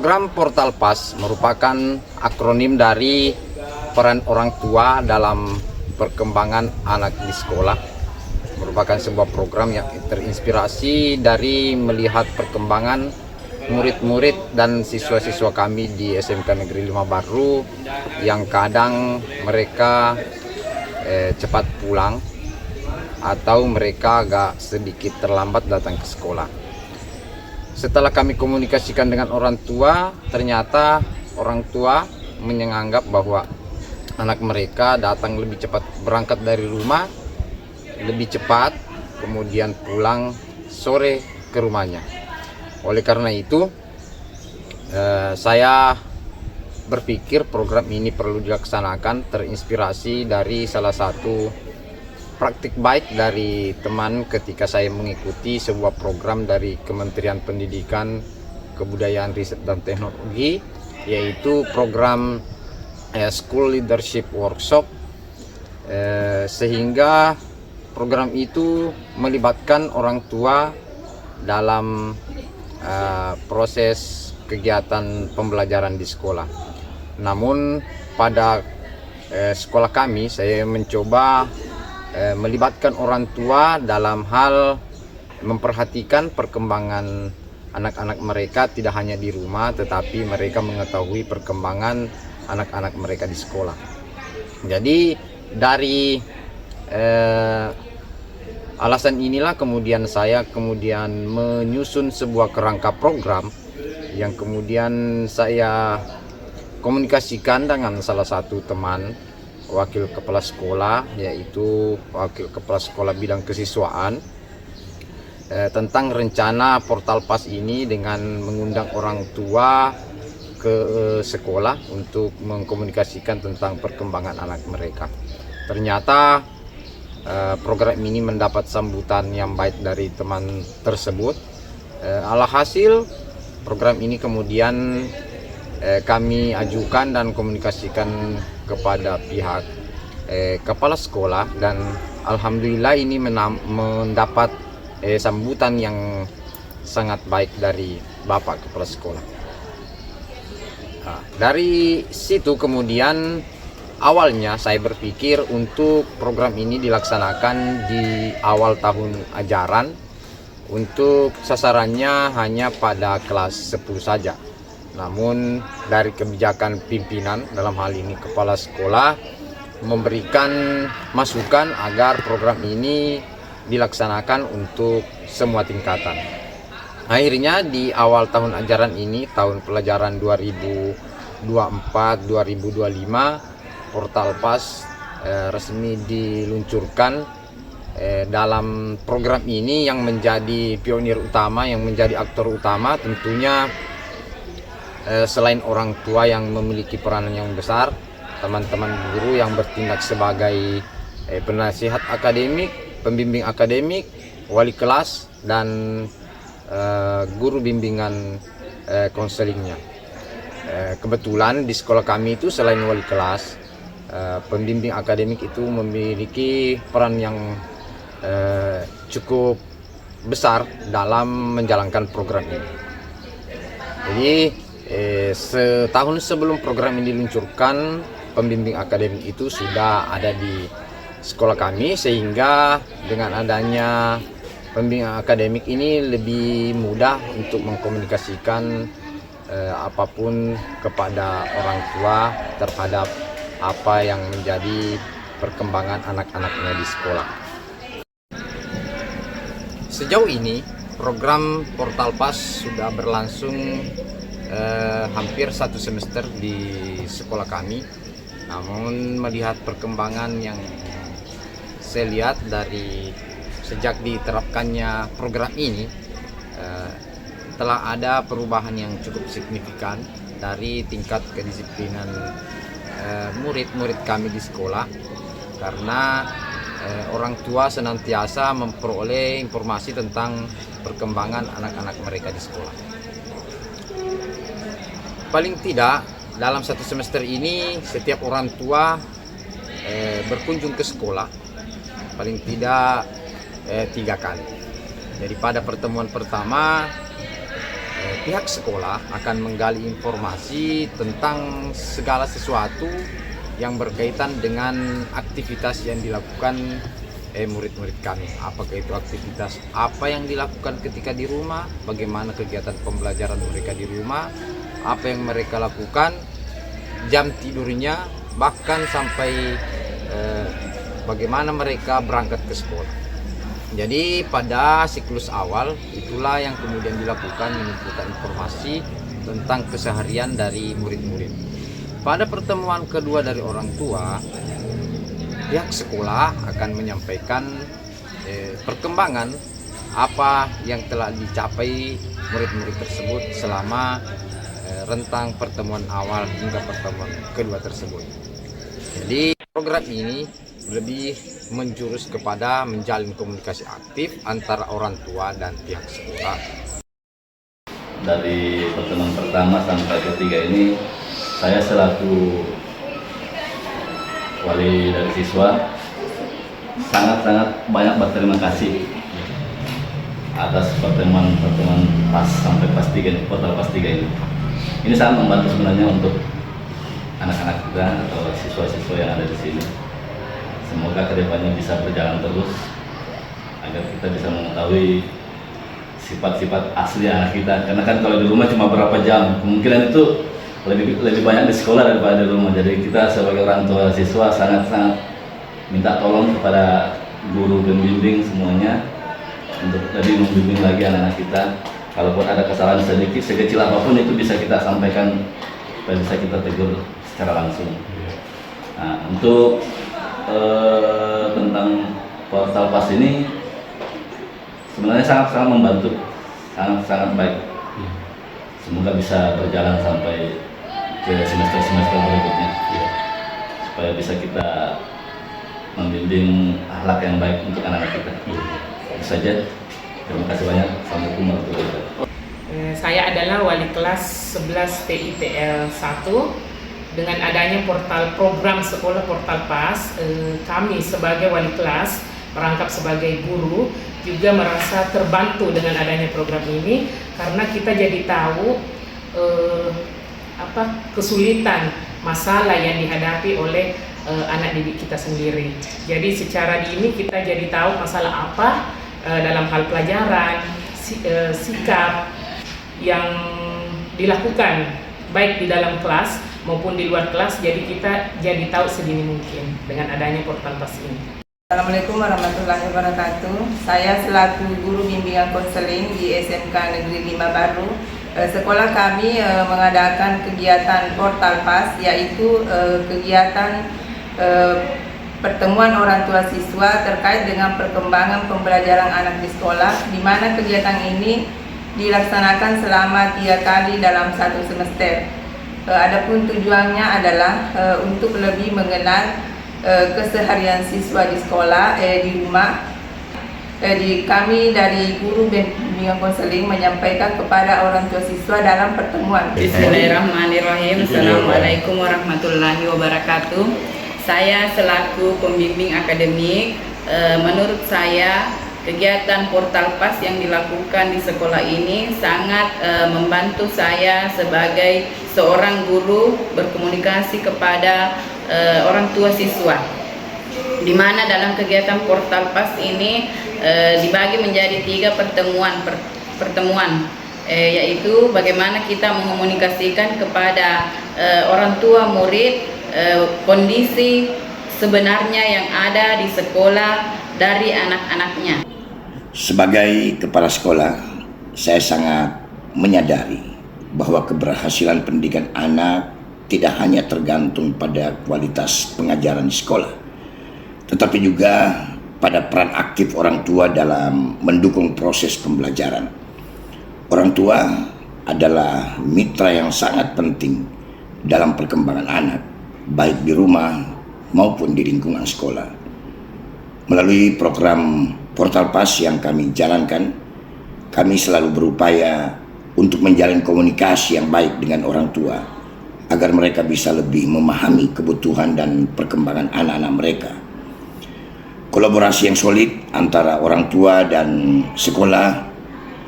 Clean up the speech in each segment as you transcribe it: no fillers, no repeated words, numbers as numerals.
Program Portal Pas merupakan akronim dari peran orang tua dalam perkembangan anak di sekolah. Merupakan sebuah program yang terinspirasi dari melihat perkembangan murid-murid dan siswa-siswa kami di SMK Negeri 5 Baru yang kadang mereka cepat pulang atau mereka agak sedikit terlambat datang ke sekolah. Setelah kami komunikasikan dengan orang tua, ternyata orang tua menganggap bahwa anak mereka datang lebih cepat, berangkat dari rumah lebih cepat, kemudian pulang sore ke rumahnya. Oleh karena itu, saya berpikir program ini perlu dilaksanakan terinspirasi dari salah satu praktik baik dari teman ketika saya mengikuti sebuah program dari Kementerian Pendidikan, Kebudayaan, Riset dan Teknologi, yaitu program School Leadership Workshop, sehingga program itu melibatkan orang tua dalam proses kegiatan pembelajaran di sekolah. Namun pada sekolah kami saya mencoba melibatkan orang tua dalam hal memperhatikan perkembangan anak-anak mereka, tidak hanya di rumah tetapi mereka mengetahui perkembangan anak-anak mereka di sekolah. Jadi dari alasan inilah kemudian saya menyusun sebuah kerangka program yang kemudian saya komunikasikan dengan salah satu teman wakil kepala sekolah, yaitu wakil kepala sekolah bidang kesiswaan, tentang rencana Portal Pas ini dengan mengundang orang tua ke sekolah untuk mengkomunikasikan tentang perkembangan anak mereka. Ternyata program ini mendapat sambutan yang baik dari teman tersebut. Alhasil program ini kemudian kami ajukan dan komunikasikan kepada pihak kepala sekolah, dan alhamdulillah ini mendapat sambutan yang sangat baik dari Bapak Kepala Sekolah. Nah, dari situ kemudian awalnya saya berpikir untuk program ini dilaksanakan di awal tahun ajaran, untuk sasarannya hanya pada kelas 10 saja. Namun dari kebijakan pimpinan, dalam hal ini kepala sekolah, memberikan masukan agar program ini dilaksanakan untuk semua tingkatan. Akhirnya di awal tahun ajaran ini, tahun pelajaran 2024-2025, Portal Pas resmi diluncurkan. Dalam program ini yang menjadi pionir utama, yang menjadi aktor utama tentunya selain orang tua yang memiliki peranan yang besar, teman-teman guru yang bertindak sebagai penasihat akademik, pembimbing akademik, wali kelas, dan guru bimbingan konselingnya. Kebetulan di sekolah kami itu selain wali kelas, pembimbing akademik itu memiliki peran yang cukup besar dalam menjalankan program ini. Jadi setahun sebelum program ini diluncurkan, pembimbing akademik itu sudah ada di sekolah kami, sehingga dengan adanya pembimbing akademik ini lebih mudah untuk mengkomunikasikan apapun kepada orang tua terhadap apa yang menjadi perkembangan anak-anaknya di sekolah. Sejauh ini program Portal Pas sudah berlangsung hampir 1 semester di sekolah kami. Namun melihat perkembangan yang saya lihat dari sejak diterapkannya program ini, telah ada perubahan yang cukup signifikan dari tingkat kedisiplinan murid-murid kami di sekolah, karena orang tua senantiasa memperoleh informasi tentang perkembangan anak-anak mereka di sekolah. Paling tidak dalam 1 semester ini setiap orang tua berkunjung ke sekolah paling tidak 3 kali. Jadi pada pertemuan pertama pihak sekolah akan menggali informasi tentang segala sesuatu yang berkaitan dengan aktivitas yang dilakukan murid-murid kami. Apakah itu aktivitas apa yang dilakukan ketika di rumah, bagaimana kegiatan pembelajaran mereka di rumah, apa yang mereka lakukan, jam tidurnya, bahkan sampai bagaimana mereka berangkat ke sekolah. Jadi pada siklus awal itulah yang kemudian dilakukan, mengumpulkan informasi tentang keseharian dari murid-murid. Pada pertemuan kedua dari orang tua, pihak sekolah akan menyampaikan perkembangan apa yang telah dicapai murid-murid tersebut selama rentang pertemuan awal hingga pertemuan kedua tersebut. Jadi program ini lebih menjurus kepada menjalin komunikasi aktif antara orang tua dan pihak sekolah. Dari pertemuan pertama sampai ketiga ini, saya selaku wali dari siswa sangat-sangat banyak berterima kasih atas pertemuan pas sampai pas 3, portal pas 3 ini. Ini sangat membantu sebenarnya untuk anak-anak kita atau siswa-siswa yang ada di sini. Semoga kedepannya bisa berjalan terus agar kita bisa mengetahui sifat-sifat asli anak kita. Karena kan kalau di rumah cuma berapa jam, kemungkinan itu lebih banyak di sekolah daripada di rumah. Jadi kita sebagai orang tua siswa sangat-sangat minta tolong kepada guru pembimbing semuanya untuk tadi membimbing lagi anak-anak kita. Kalaupun ada kesalahan sedikit, sekecil apapun itu bisa kita sampaikan supaya bisa kita tegur secara langsung. Nah, untuk tentang portal pas ini sebenarnya sangat-sangat membantu, sangat-sangat baik. Semoga bisa berjalan sampai ke semester-semester berikutnya, supaya bisa kita membimbing akhlak yang baik untuk anak-anak kita. Itu saja. Terima kasih banyak. Assalamualaikum warahmatullahi wabarakatuh. Saya adalah wali kelas 11 TITL 1. Dengan adanya portal program sekolah Portal Pas, kami sebagai wali kelas merangkap sebagai guru juga merasa terbantu dengan adanya program ini, karena kita jadi tahu kesulitan masalah yang dihadapi oleh anak didik kita sendiri. Jadi secara dini kita jadi tahu masalah apa dalam hal pelajaran, sikap yang dilakukan baik di dalam kelas maupun di luar kelas. Jadi kita jadi tahu sedini mungkin dengan adanya portal pas ini. Assalamualaikum warahmatullahi wabarakatuh. Saya selaku guru bimbingan konseling di SMK Negeri 5 Baru. Sekolah kami mengadakan kegiatan portal pas, yaitu kegiatan pertemuan orang tua siswa terkait dengan perkembangan pembelajaran anak di sekolah, di mana kegiatan ini dilaksanakan selama 3 kali dalam 1 semester. Adapun tujuannya adalah untuk lebih mengenal keseharian siswa di sekolah, di rumah. Kami dari guru bimbingan konseling menyampaikan kepada orang tua siswa dalam pertemuan. Bismillahirrahmanirrahim. Assalamualaikum warahmatullahi wabarakatuh. Saya selaku pembimbing akademik, menurut saya kegiatan portal pas yang dilakukan di sekolah ini sangat membantu saya sebagai seorang guru berkomunikasi kepada orang tua siswa, di mana dalam kegiatan portal pas ini dibagi menjadi 3 pertemuan, yaitu bagaimana kita mengkomunikasikan kepada orang tua murid kondisi sebenarnya yang ada di sekolah dari anak-anaknya. Sebagai kepala sekolah, saya sangat menyadari bahwa keberhasilan pendidikan anak tidak hanya tergantung pada kualitas pengajaran di sekolah, tetapi juga pada peran aktif orang tua dalam mendukung proses pembelajaran. Orang tua adalah mitra yang sangat penting dalam perkembangan anak, baik di rumah maupun di lingkungan sekolah. Melalui program Portal Pas yang kami jalankan, kami selalu berupaya untuk menjalin komunikasi yang baik dengan orang tua agar mereka bisa lebih memahami kebutuhan dan perkembangan anak-anak mereka. Kolaborasi yang solid antara orang tua dan sekolah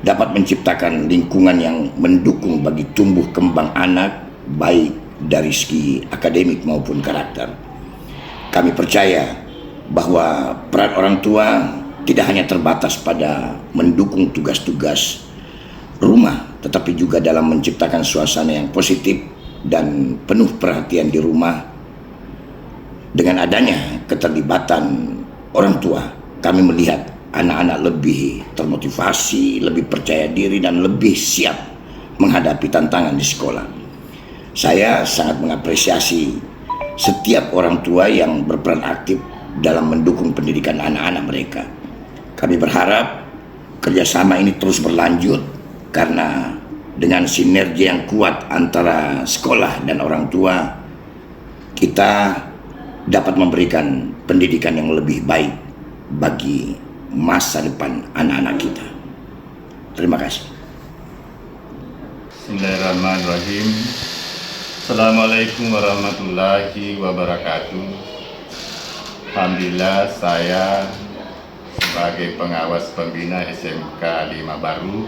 dapat menciptakan lingkungan yang mendukung bagi tumbuh kembang anak, baik dari segi akademik maupun karakter. Kami percaya bahwa peran orang tua tidak hanya terbatas pada mendukung tugas-tugas rumah, tetapi juga dalam menciptakan suasana yang positif dan penuh perhatian di rumah. Dengan adanya keterlibatan orang tua, kami melihat anak-anak lebih termotivasi, lebih percaya diri, dan lebih siap menghadapi tantangan di sekolah. Saya sangat mengapresiasi setiap orang tua yang berperan aktif dalam mendukung pendidikan anak-anak mereka. Kami berharap kerjasama ini terus berlanjut, karena dengan sinergi yang kuat antara sekolah dan orang tua, kita dapat memberikan pendidikan yang lebih baik bagi masa depan anak-anak kita. Terima kasih. Bismillahirrahmanirrahim. Assalamualaikum warahmatullahi wabarakatuh. Alhamdulillah, saya sebagai pengawas pembina SMK 5 Baru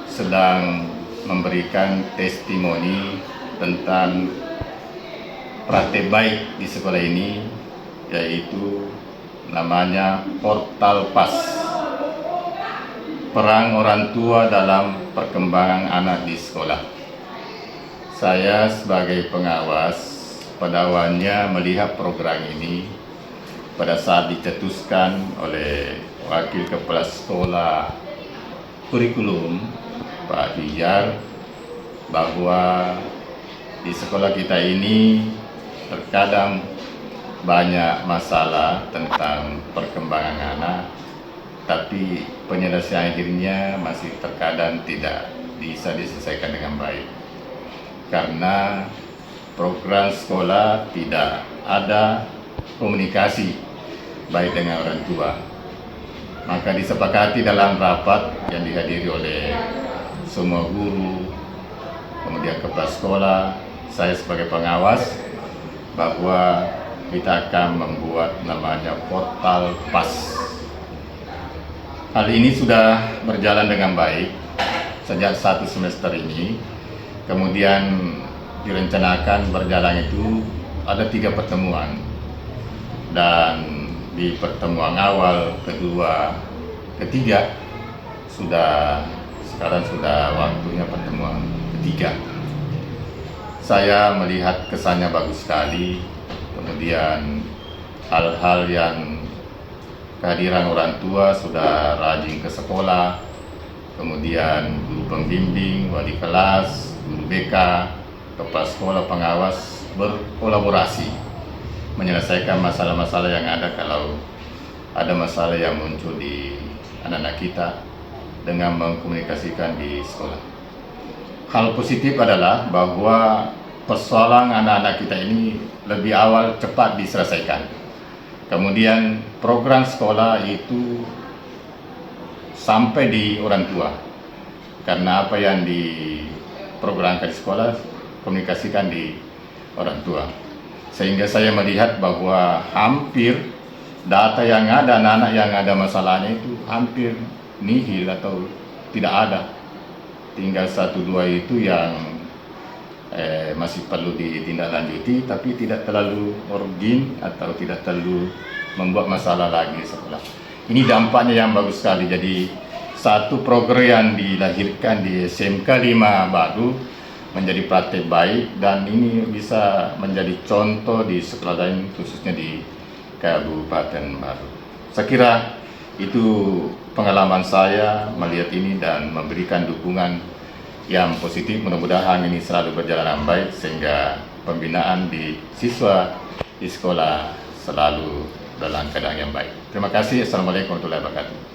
sedang memberikan testimoni tentang praktek baik di sekolah ini, yaitu namanya Portal Pas, peran orang tua dalam perkembangan anak di sekolah. Saya sebagai pengawas pada awalnya melihat program ini pada saat dicetuskan oleh Wakil Kepala Sekolah Kurikulum Pak Hijar, bahwa di sekolah kita ini terkadang banyak masalah tentang perkembangan anak, tapi penyelesaian akhirnya masih terkadang tidak bisa diselesaikan dengan baik karena program sekolah tidak ada komunikasi baik dengan orang tua. Maka disepakati dalam rapat yang dihadiri oleh semua guru, kemudian kepala sekolah, saya sebagai pengawas, bahwa kita akan membuat namanya Portal Pas. Hal ini sudah berjalan dengan baik sejak 1 semester ini. Kemudian direncanakan berjalan itu ada 3 pertemuan, dan di pertemuan awal, kedua, ketiga sekarang sudah waktunya pertemuan ketiga. Saya melihat kesannya bagus sekali. Kemudian hal-hal yang kehadiran orang tua sudah rajin ke sekolah, kemudian guru pembimbing, wali kelas, guru BK, kepala sekolah, pengawas berkolaborasi menyelesaikan masalah-masalah yang ada kalau ada masalah yang muncul di anak-anak kita dengan mengkomunikasikan di sekolah. Hal positif adalah bahwa persoalan anak-anak kita ini lebih awal cepat diselesaikan. Kemudian program sekolah itu sampai di orang tua, karena apa yang diprogramkan di sekolah komunikasikan di orang tua. Sehingga saya melihat bahwa hampir data yang ada, anak-anak yang ada masalahnya itu hampir nihil atau tidak ada. Tinggal 1-2 itu yang masih perlu ditindaklanjuti, tapi tidak terlalu urgent atau tidak terlalu membuat masalah lagi di sekolah. Ini dampaknya yang bagus sekali. Jadi satu program yang dilahirkan di SMK 5 Baru menjadi praktek baik, dan ini bisa menjadi contoh di sekolah lain, khususnya di Kabupaten Baru. Saya kira itu pengalaman saya melihat ini dan memberikan dukungan yang positif. Mudah-mudahan ini selalu berjalan baik sehingga pembinaan di siswa di sekolah selalu dalam keadaan yang baik. Terima kasih. Assalamualaikum warahmatullahi wabarakatuh.